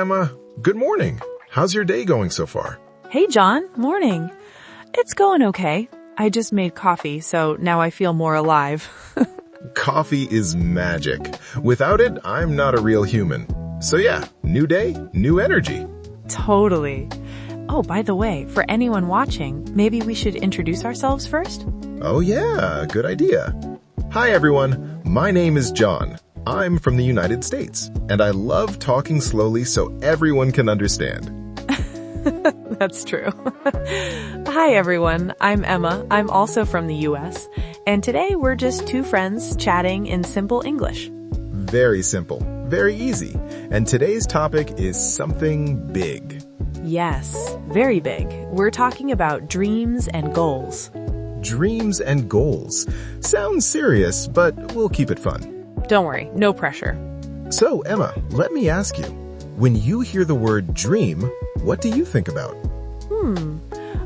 Emma. Good morning. How's your day going so far? Hey, John. Morning. It's going okay. I just made coffee, so now I feel more alive. Coffee is magic. Without it, I'm not a real human. So yeah, new day, new energy. Totally. Oh, by the way, for anyone watching, maybe we should introduce ourselves first? Oh yeah, good idea. Hi everyone, my name is John. I'm from the United States, and I love talking slowly so everyone can understand. That's true. Hi everyone, I'm Emma. I'm also from the US, and today we're just two friends chatting in simple English. Very simple, very easy, and today's topic is something big. Yes, very big. We're talking about dreams and goals. Dreams and goals. Sounds serious, but we'll keep it fun. Don't worry, no pressure. So, Emma, let me ask you, when you hear the word dream, what do you think about?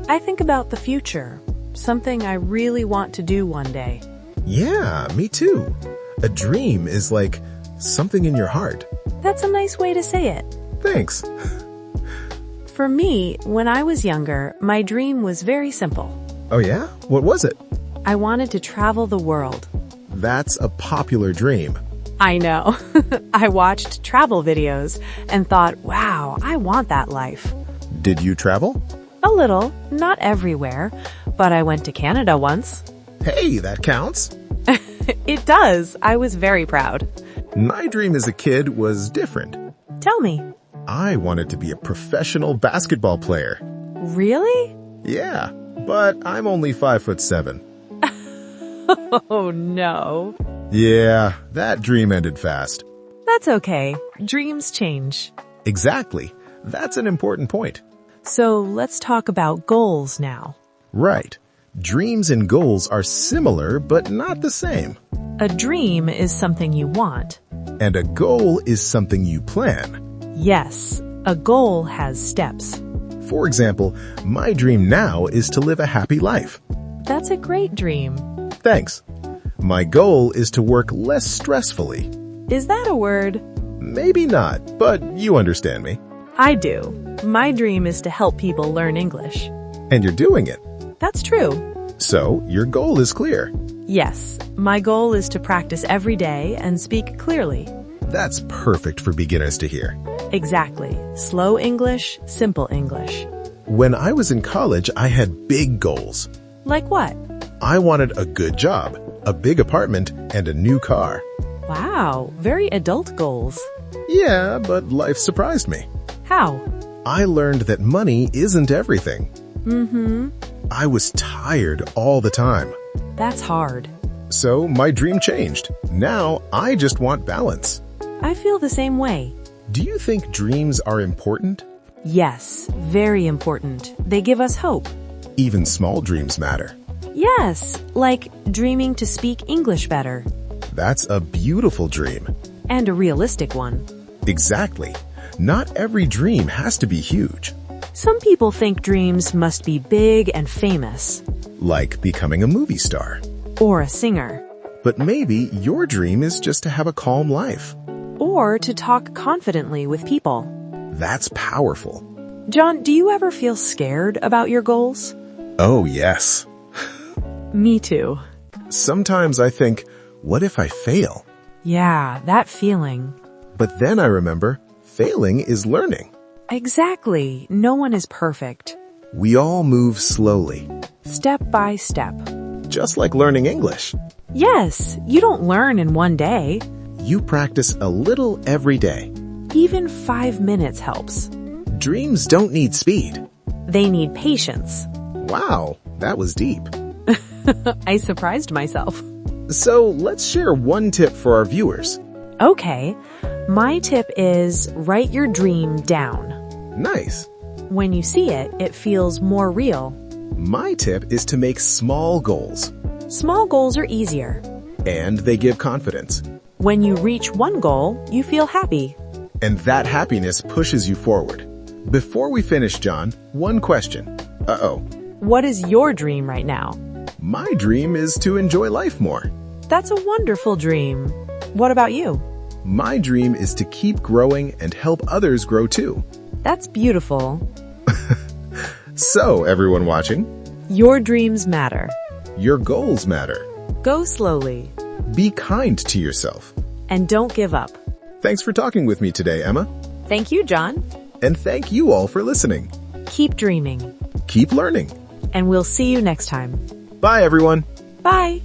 I think about the future. Something I really want to do one day. Yeah, me too. A dream is like something in your heart. That's a nice way to say it. Thanks. For me, when I was younger, my dream was very simple. Oh yeah? What was it? I wanted to travel the world. That's a popular dream. I know. I watched travel videos and thought, wow, I want that life. Did you travel? A little, not everywhere, but I went to Canada once. Hey, that counts. It does. I was very proud. My dream as a kid was different. Tell me. I wanted to be a professional basketball player. Really? Yeah, but I'm only 5'7". Oh no. Yeah, that dream ended fast. That's okay. Dreams change. Exactly. That's an important point. So let's talk about goals now. Right. Dreams and goals are similar, but not the same. A dream is something you want. And a goal is something you plan. Yes, a goal has steps. For example, my dream now is to live a happy life. That's a great dream. Thanks. My goal is to work less stressfully. Is that a word? Maybe not, but you understand me. I do. My dream is to help people learn English. And you're doing it. That's true. So, your goal is clear. Yes, my goal is to practice every day and speak clearly. That's perfect for beginners to hear. Exactly. Slow English, simple English. When I was in college, I had big goals. Like what? I wanted a good job, a big apartment, and a new car. Wow, very adult goals. Yeah, but life surprised me. How? I learned that money isn't everything. I was tired all the time. That's hard. So my dream changed. Now I just want balance. I feel the same way. Do you think dreams are important? Yes, very important. They give us hope. Even small dreams matter. Yes, like dreaming to speak English better. That's a beautiful dream. And a realistic one. Exactly. Not every dream has to be huge. Some people think dreams must be big and famous. Like becoming a movie star. Or a singer. But maybe your dream is just to have a calm life. Or to talk confidently with people. That's powerful. John, do you ever feel scared about your goals? Oh, yes. Me too. Sometimes I think, what if I fail? Yeah, that feeling. But then I remember, failing is learning. Exactly. No one is perfect. We all move slowly. Step by step. Just like learning English. Yes, you don't learn in one day. You practice a little every day. Even 5 minutes helps. Dreams don't need speed. They need patience. Wow, that was deep. I surprised myself. So let's share one tip for our viewers. Okay, my tip is write your dream down. Nice. When you see it, it feels more real. My tip is to make small goals. Small goals are easier. And they give confidence. When you reach one goal, you feel happy. And that happiness pushes you forward. Before we finish, John, one question. Uh-oh. What is your dream right now? My dream is to enjoy life more. That's a wonderful dream. What about you? My dream is to keep growing and help others grow too. That's beautiful. So, everyone watching, Your dreams matter. your goals matter. Go slowly. Be kind to yourself. And don't give up. Thanks for talking with me today, Emma. Thank you, John. And thank you all for listening. Keep dreaming. Keep learning. And we'll see you next time. Bye, everyone. Bye.